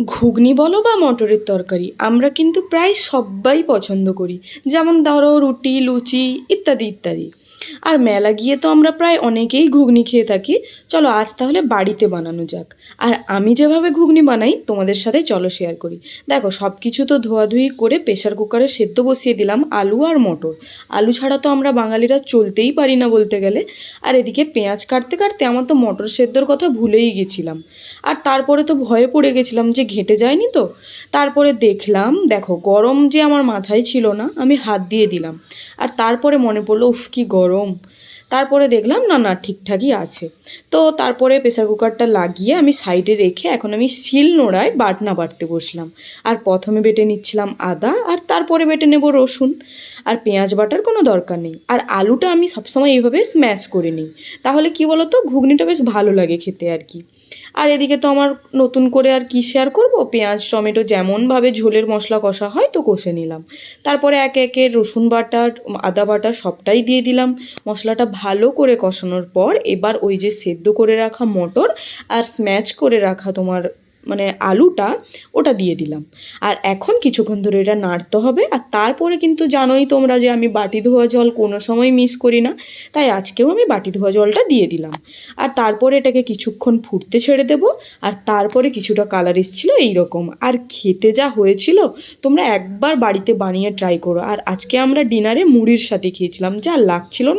ঘুগনি বলো বা মটরের তরকারি আমরা কিন্তু প্রায় সব্বাই পছন্দ করি। যেমন ধরো রুটি, লুচি ইত্যাদি ইত্যাদি। আর মেলা গিয়ে তো আমরা প্রায় অনেকেই ঘুগনি খেয়ে থাকি। চলো আজ তাহলে বাড়িতে বানানো যাক। আর আমি যেভাবে ঘুগনি বানাই তোমাদের সাথে চলো শেয়ার করি। দেখো সব কিছু তো ধোয়াধুয়ি করে প্রেশার কুকারে সেদ্ধ বসিয়ে দিলাম আলু আর মটর। আলু ছাড়া তো আমরা বাঙালিরা চলতেই পারি না বলতে গেলে। আর এদিকে পেঁয়াজ কাটতে কাটতে আমার তো মটর সেদ্ধর কথা ভুলেই গেছিলাম। আর তারপরে তো ভয়ে পড়ে গেছিলাম যে ঘেঁটে যায়নি তো। তারপরে দেখলাম দেখো গরম যে আমার মাথায় ছিল না, আমি হাত দিয়ে দিলাম। আর তারপরে মনে পড়লো উফ কি গরম। তারপরে দেখলাম না না ঠিকঠাকই আছে। তো তারপরে প্রেসার কুকারটা লাগিয়ে আমি সাইডে রেখে এখন আমি শিল নোড়ায় বাটনা বাটতে বসলাম। আর প্রথমে বেটে নিচ্ছিলাম আদা, আর তারপরে বেটে নেব রসুন। আর পেঁয়াজ বাটার কোনো দরকার নেই। আর আলুটা আমি সবসময় এইভাবে স্ম্যাশ করে নিই। তাহলে কি বলো তো, ঘুগনিটা বেশ ভালো লাগে খেতে আর কি। আর এদিকে তো আমার নতুন করে আর কি শেয়ার করব, পেঁয়াজ টমেটো যেমনভাবে ঝোলের মশলা কষা হয় তো কষে নিলাম। তারপরে একে একে রসুন বাটা, আদা বাটা সবটাই দিয়ে দিলাম। মশলাটা ভালো করে কষানোর পর এবার ওই যে সেদ্ধ করে রাখা মটর আর স্ম্যাশ করে রাখা তোমার মানে আলুটা, ওটা দিয়ে দিলাম। আর এখন কিছুক্ষণ ধরে এটা নাড়তে হবে। আর তারপরে কিন্তু জানোই তোমরা যে আমি বাটি ধোয়া জল কোনো সময় মিস করি না, তাই আজকেও আমি বাটি ধোয়া জলটা দিয়ে দিলাম। আর তারপরে এটাকে কিছুক্ষণ ফুটতে ছেড়ে দেব। আর তারপরে কিছুটা কালার এসেছিলো এইরকম, আর খেতে যা হয়েছিল তোমরা একবার বাড়িতে বানিয়ে ট্রাই করো। আর আজকে আমরা ডিনারে মুড়ির সাথে খেয়েছিলাম, যা লাগছিল না।